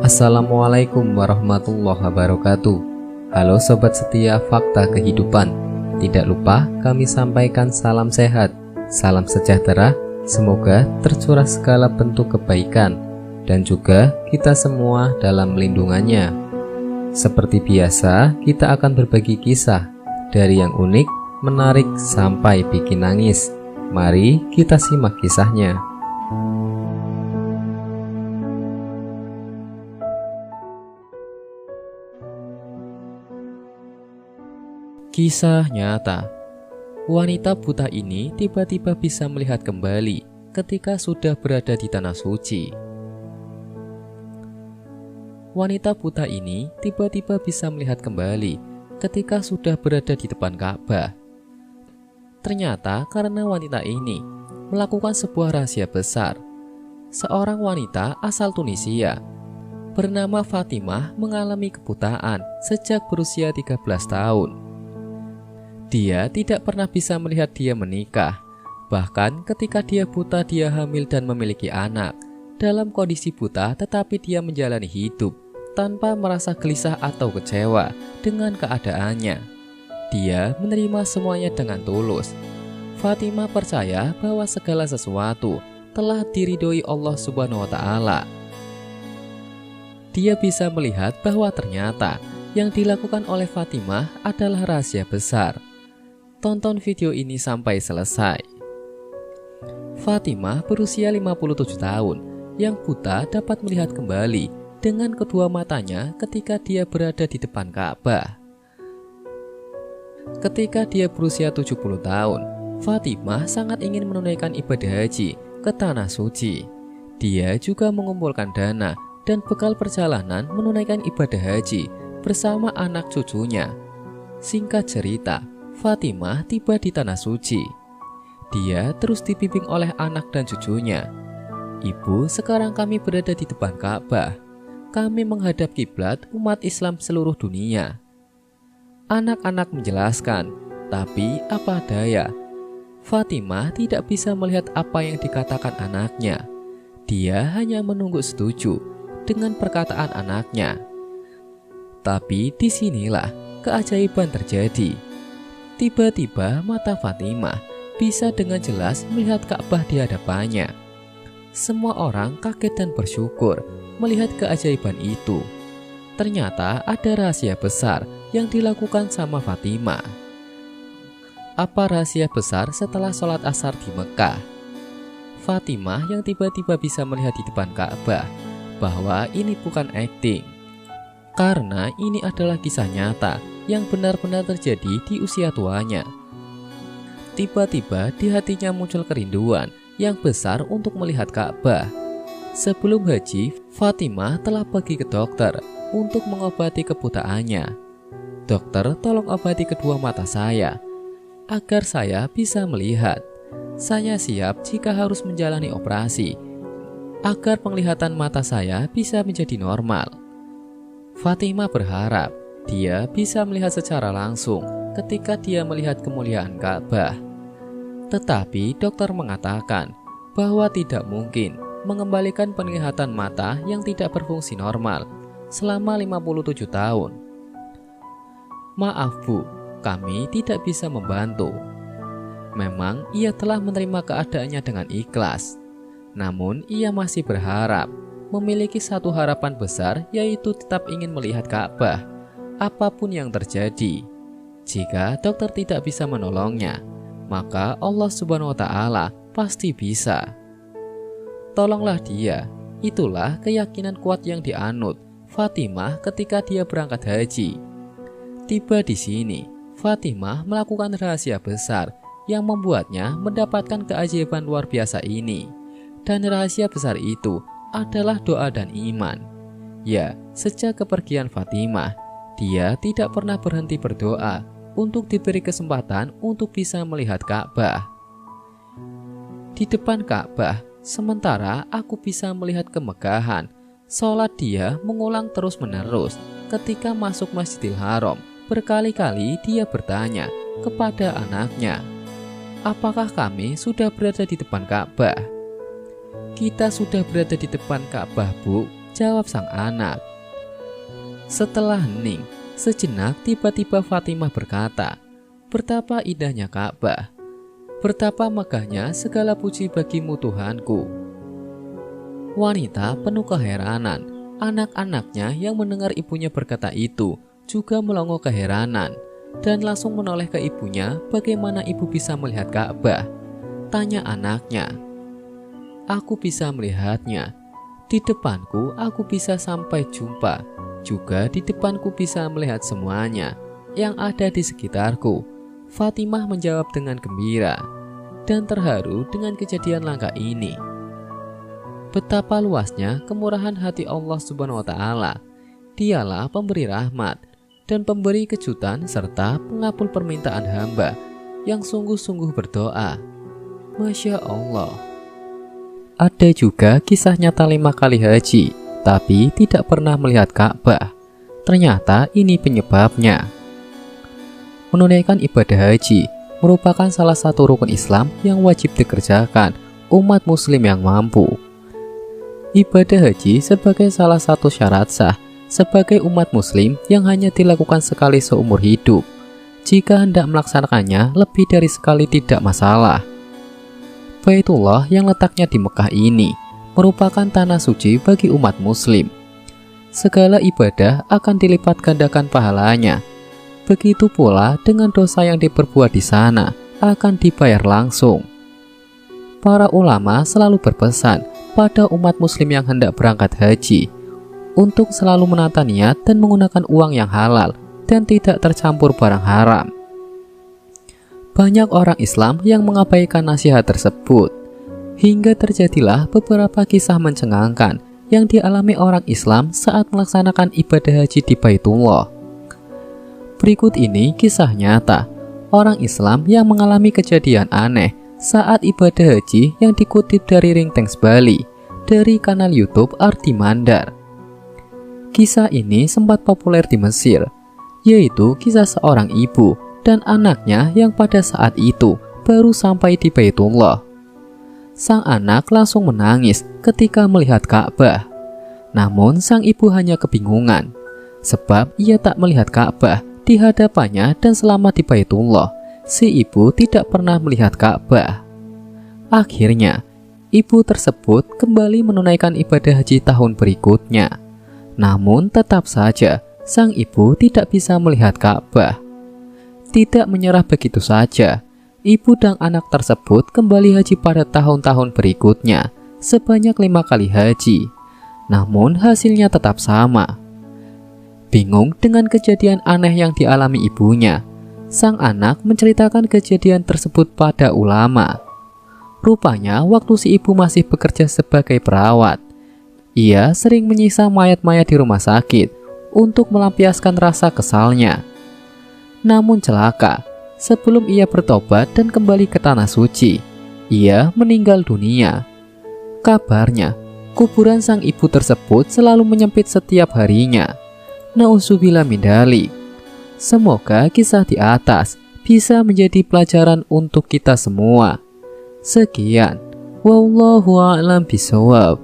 Assalamualaikum warahmatullahi wabarakatuh. Halo sobat setia Fakta Kehidupan. Tidak lupa kami sampaikan salam sehat, salam sejahtera. Semoga tercurah segala bentuk kebaikan dan juga kita semua dalam lindungannya. Seperti biasa, kita akan berbagi kisah dari yang unik, menarik sampai bikin nangis. Mari kita simak kisahnya. Kisah nyata. Wanita buta ini tiba-tiba bisa melihat kembali ketika sudah berada di tanah suci. Wanita buta ini tiba-tiba bisa melihat kembali ketika sudah berada di depan Ka'bah. Ternyata karena wanita ini melakukan sebuah rahasia besar. Seorang wanita asal Tunisia bernama Fatimah mengalami kebutaan sejak berusia 13 tahun. Dia tidak pernah bisa melihat dia menikah. Bahkan ketika dia buta, dia hamil dan memiliki anak. Dalam kondisi buta, tetapi dia menjalani hidup tanpa merasa gelisah atau kecewa dengan keadaannya. Dia menerima semuanya dengan tulus. Fatimah percaya bahwa segala sesuatu telah diridhoi Allah Subhanahu wa Ta'ala. Dia bisa melihat bahwa ternyata yang dilakukan oleh Fatimah adalah rahasia besar. Tonton video ini sampai selesai. Fatimah berusia 57 tahun yang buta dapat melihat kembali dengan kedua matanya ketika dia berada di depan Ka'bah. Ketika dia berusia 70 tahun, Fatimah sangat ingin menunaikan ibadah haji ke tanah suci. Dia juga mengumpulkan dana dan bekal perjalanan menunaikan ibadah haji bersama anak cucunya. Singkat cerita, Fatimah tiba di tanah suci. Dia terus dibimbing oleh anak dan cucunya. Ibu, sekarang kami berada di depan Ka'bah. Kami menghadap kiblat umat Islam seluruh dunia. Anak-anak menjelaskan, tapi apa daya, Fatimah tidak bisa melihat apa yang dikatakan anaknya. Dia hanya menunggu setuju dengan perkataan anaknya. Tapi disinilah keajaiban terjadi. Tiba-tiba mata Fatimah bisa dengan jelas melihat Ka'bah di hadapannya. Semua orang kaget dan bersyukur melihat keajaiban itu. Ternyata ada rahasia besar yang dilakukan sama Fatimah. Apa rahasia besar setelah sholat asar di Mekah? Fatimah yang tiba-tiba bisa melihat di depan Ka'bah bahwa ini bukan akting. Karena ini adalah kisah nyata yang benar-benar terjadi di usia tuanya. Tiba-tiba di hatinya muncul kerinduan yang besar untuk melihat Ka'bah. Sebelum haji, Fatimah telah pergi ke dokter untuk mengobati kebutaannya. Dokter, tolong obati kedua mata saya agar saya bisa melihat. Saya siap jika harus menjalani operasi agar penglihatan mata saya bisa menjadi normal. Fatimah berharap dia bisa melihat secara langsung ketika dia melihat kemuliaan Ka'bah. Tetapi dokter mengatakan bahwa tidak mungkin mengembalikan penglihatan mata yang tidak berfungsi normal selama 57 tahun. Maaf Bu, kami tidak bisa membantu. Memang ia telah menerima keadaannya dengan ikhlas. Namun ia masih berharap, memiliki satu harapan besar, yaitu tetap ingin melihat Ka'bah apapun yang terjadi. Jika dokter tidak bisa menolongnya, maka Allah Subhanahu wa Ta'ala pasti bisa. Tolonglah dia. Itulah keyakinan kuat yang dianut Fatimah ketika dia berangkat haji. Tiba di sini, Fatimah melakukan rahasia besar yang membuatnya mendapatkan keajaiban luar biasa ini. Dan rahasia besar itu adalah doa dan iman. Ya, sejak kepergian Fatimah, dia tidak pernah berhenti berdoa untuk diberi kesempatan untuk bisa melihat Ka'bah. Di depan Ka'bah, sementara aku bisa melihat kemegahan, sholat dia mengulang terus-menerus. Ketika masuk Masjidil Haram, berkali-kali dia bertanya kepada anaknya, apakah kami sudah berada di depan Ka'bah? Kita sudah berada di depan Ka'bah, Bu. jawab sang anak. Setelah hening sejenak, tiba-tiba Fatimah berkata, "Betapa indahnya Ka'bah, betapa megahnya, segala puji bagimu Tuhanku." Wanita penuh keheranan. Anak-anaknya yang mendengar ibunya berkata itu juga melongo keheranan dan langsung menoleh ke ibunya. "Bagaimana ibu bisa melihat Ka'bah?" tanya anaknya. "Aku bisa melihatnya. Di depanku aku bisa sampai jumpa. Juga di depanku bisa melihat semuanya yang ada di sekitarku." Fatimah menjawab dengan gembira dan terharu dengan kejadian langka ini. Betapa luasnya kemurahan hati Allah Subhanahu wa Ta'ala. Dialah pemberi rahmat dan pemberi kejutan serta pengabul permintaan hamba yang sungguh-sungguh berdoa. Masya Allah. Ada juga kisah nyata 5 kali haji, tapi tidak pernah melihat Ka'bah. Ternyata ini penyebabnya. Menunaikan ibadah haji merupakan salah satu rukun Islam yang wajib dikerjakan umat muslim yang mampu. Ibadah haji sebagai salah satu syarat sah sebagai umat muslim yang hanya dilakukan sekali seumur hidup. Jika hendak melaksanakannya lebih dari sekali tidak masalah. Baitullah yang letaknya di Mekah ini merupakan tanah suci bagi umat muslim. Segala ibadah akan dilipat gandakan pahalanya. Begitu pula dengan dosa yang diperbuat di sana akan dibayar langsung. Para ulama selalu berpesan pada umat muslim yang hendak berangkat haji untuk selalu menata niat dan menggunakan uang yang halal dan tidak tercampur barang haram. Banyak orang Islam yang mengabaikan nasihat tersebut, hingga terjadilah beberapa kisah mencengangkan yang dialami orang Islam saat melaksanakan ibadah haji di Baitullah. Berikut ini kisah nyata orang Islam yang mengalami kejadian aneh saat ibadah haji yang dikutip dari Ringtings Bali dari kanal YouTube Ardi Mandar. Kisah ini sempat populer di Mesir, yaitu kisah seorang ibu dan anaknya yang pada saat itu baru sampai di Baitullah. Sang anak langsung menangis ketika melihat Ka'bah. Namun sang ibu hanya kebingungan, sebab ia tak melihat Ka'bah di hadapannya dan selama di Baitullah, si ibu tidak pernah melihat Ka'bah. Akhirnya, ibu tersebut kembali menunaikan ibadah haji tahun berikutnya. Namun tetap saja, sang ibu tidak bisa melihat Ka'bah. Tidak menyerah begitu saja, ibu dan anak tersebut kembali haji pada tahun-tahun berikutnya sebanyak 5 kali haji. Namun hasilnya tetap sama. Bingung dengan kejadian aneh yang dialami ibunya, sang anak menceritakan kejadian tersebut pada ulama. Rupanya waktu si ibu masih bekerja sebagai perawat, ia sering menyiksa mayat-mayat di rumah sakit untuk melampiaskan rasa kesalnya. Namun celaka, sebelum ia bertobat dan kembali ke tanah suci, ia meninggal dunia. Kabarnya, kuburan sang ibu tersebut selalu menyempit setiap harinya. Na'udzubillah min dzalik. Semoga kisah di atas bisa menjadi pelajaran untuk kita semua. Sekian, wallahu a'lam bishawab.